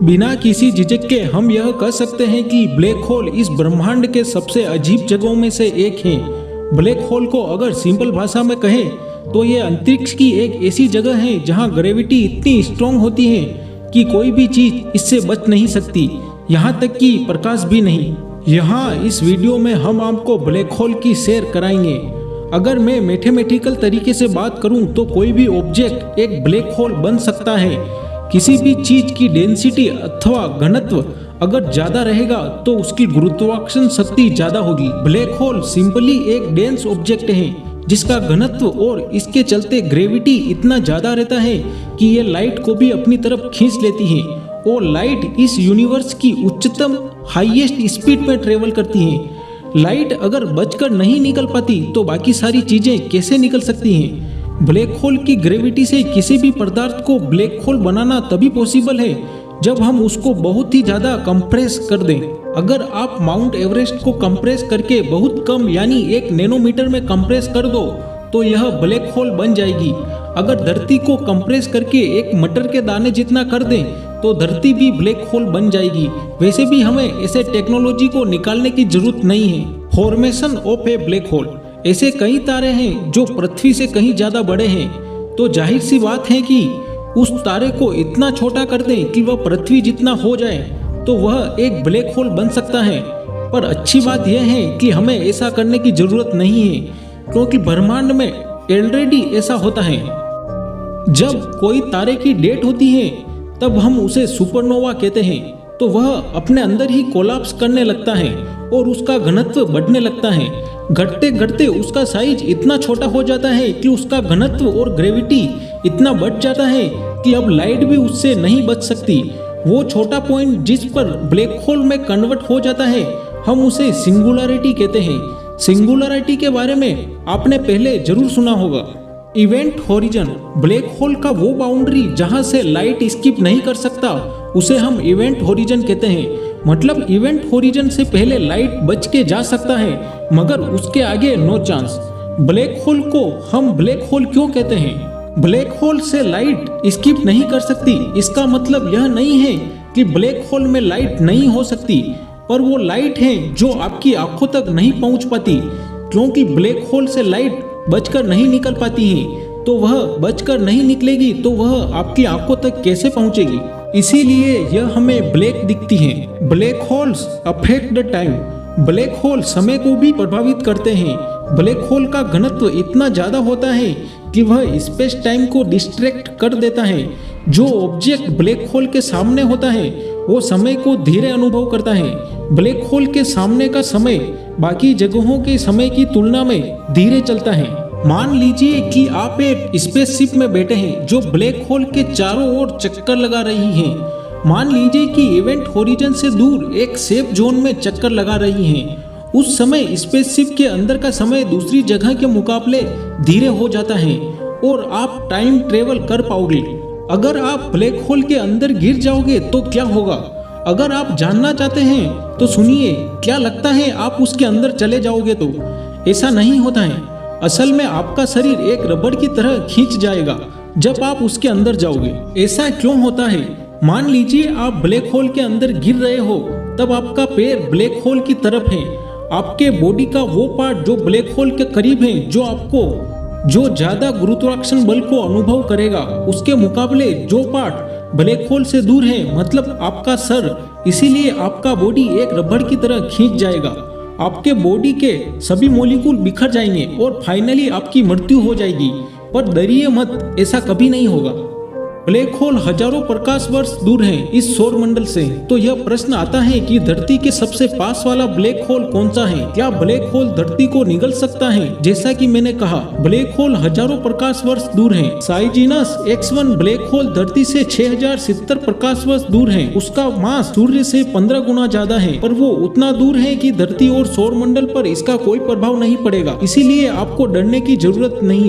बिना किसी झिझक के हम यह कह सकते हैं कि ब्लैक होल इस ब्रह्मांड के सबसे अजीब जगहों में से एक है। ब्लैक होल को अगर सिंपल भाषा में कहें तो ये अंतरिक्ष की एक ऐसी जगह है जहां ग्रेविटी इतनी स्ट्रॉन्ग होती है कि कोई भी चीज इससे बच नहीं सकती, यहाँ तक कि प्रकाश भी नहीं। यहाँ इस वीडियो में हम आपको ब्लैक होल की सैर कराएंगे। अगर मैं मैथमेटिकल तरीके से बात करूं तो कोई भी ऑब्जेक्ट एक ब्लैक होल बन सकता है। किसी भी चीज की डेंसिटी अथवा घनत्व अगर ज्यादा रहेगा तो उसकी गुरुत्वाकर्षण शक्ति ज्यादा होगी। ब्लैक होल सिंपली एक डेंस ऑब्जेक्ट है जिसका घनत्व और इसके चलते ग्रेविटी इतना ज्यादा रहता है कि ये लाइट को भी अपनी तरफ खींच लेती है और लाइट इस यूनिवर्स की उच्चतम हाईएस्ट स्पीड में ट्रेवल करती है। लाइट अगर बचकर नहीं निकल पाती तो बाकी सारी चीजें कैसे निकल सकती हैं? ब्लैक होल की ग्रेविटी से किसी भी पदार्थ को ब्लैक होल बनाना तभी पॉसिबल है जब हम उसको बहुत ही ज्यादा कंप्रेस कर दें। अगर आप माउंट एवरेस्ट को कंप्रेस करके बहुत कम यानी 1 नैनोमीटर में कंप्रेस कर दो तो यह ब्लैक होल बन जाएगी। अगर धरती को कंप्रेस करके एक मटर के दाने जितना कर दें तो धरती भी ब्लैक होल बन जाएगी। वैसे भी हमें ऐसे टेक्नोलॉजी को निकालने की जरूरत नहीं है। Formation of A black hole, ऐसे कई तारे हैं जो पृथ्वी से कहीं ज्यादा बड़े हैं, तो जाहिर सी बात है कि उस तारे को इतना छोटा कर दें कि वह पृथ्वी जितना हो जाए तो वह एक ब्लैक होल बन सकता है। पर अच्छी बात यह है कि हमें ऐसा करने की जरूरत नहीं है क्योंकि ब्रह्मांड में ऑलरेडी ऐसा होता है। जब कोई तारे की डेथ होती है तब हम उसे सुपरनोवा कहते हैं, तो वह अपने अंदर ही कोलैप्स करने लगता है और उसका घनत्व बढ़ने लगता है। घटते घटते उसका साइज इतना छोटा हो जाता है कि उसका घनत्व और ग्रेविटी इतना बढ़ जाता है कि अब लाइट भी उससे नहीं बच सकती। वो छोटा पॉइंट जिस पर ब्लैक होल में कन्वर्ट हो जाता है हम उसे सिंगुलरिटी कहते हैं। सिंगुलरिटी के बारे में आपने पहले जरूर सुना होगा। इवेंट होरिजन, ब्लैक होल का वो बाउंड्री जहां से लाइट स्किप नहीं कर सकता उसे हम इवेंट होरिजन कहते हैं। मतलब इवेंट होरिजन से पहले लाइट बच के जा सकता है मगर उसके आगे नो चांस। ब्लैक होल को हम ब्लैक होल क्यों कहते हैं? ब्लैक होल से लाइट स्किप नहीं कर सकती, इसका मतलब यह नहीं है कि ब्लैक होल में लाइट नहीं हो सकती, पर वो लाइट है जो आपकी आंखों तक नहीं पहुंच पाती क्योंकि ब्लैक होल से लाइट बचकर नहीं निकल पाती है। तो वह बचकर नहीं निकलेगी तो वह आपकी आंखों तक कैसे पहुंचेगी? इसीलिए यह हमें ब्लैक दिखती है। Black holes affect the time, black hole समय को भी प्रभावित करते हैं। ब्लैक होल का घनत्व इतना ज्यादा होता है कि वह स्पेस टाइम को डिस्ट्रैक्ट कर देता है। जो ऑब्जेक्ट ब्लैक होल के सामने होता है वो समय को धीरे अनुभव करता है। ब्लैक होल के सामने का समय बाकी जगहों के समय की तुलना में धीरे चलता है। मान लीजिए कि आप एक स्पेसशिप में बैठे हैं जो ब्लैक होल के चारों ओर चक्कर लगा रही है। मान लीजिए कि इवेंट होरिजन से दूर एक सेफ जोन में चक्कर लगा रही है। उस समय स्पेसशिप के अंदर का समय दूसरी जगह के मुकाबले धीरे हो जाता है और आप टाइम ट्रेवल कर पाओगे। अगर आप ब्लैक होल के अंदर गिर जाओगे तो क्या होगा? अगर आप जानना चाहते हैं तो सुनिए, क्या लगता है आप उसके अंदर चले जाओगे? तो ऐसा नहीं होता है। असल में आपका शरीर एक रबड़ की तरह खींच जाएगा जब आप उसके अंदर जाओगे। ऐसा क्यों होता है? मान लीजिए आप ब्लैक होल के अंदर गिर रहे हो, तब आपका पैर ब्लैक होल की तरफ है। आपके बॉडी का वो पार्ट जो ब्लैक होल के करीब है जो ज्यादा गुरुत्वाकर्षण बल को अनुभव करेगा, उसके मुकाबले जो पार्ट ब्लैक होल से दूर है मतलब आपका सर, इसीलिए आपका बॉडी एक रबड़ की तरह खींच जाएगा। आपके बॉडी के सभी मॉलिक्यूल बिखर जाएंगे और फाइनली आपकी मृत्यु हो जाएगी। पर डरिए मत, ऐसा कभी नहीं होगा। ब्लैक होल हजारों प्रकाश वर्ष दूर हैं इस सौर मंडल से। तो यह प्रश्न आता है कि धरती के सबसे पास वाला ब्लैक होल कौन सा है? क्या ब्लैक होल धरती को निगल सकता है? जैसा कि मैंने कहा, ब्लैक होल हजारों प्रकाश वर्ष दूर है। साइजिनस X1 ब्लैक होल धरती से 6070 प्रकाश वर्ष दूर है। उसका मास सूर्य से 15 गुना ज्यादा है, पर वो उतना दूर है कि धरती और सौर मंडल पर इसका कोई प्रभाव नहीं पड़ेगा। इसीलिए आपको डरने की जरूरत नहीं है।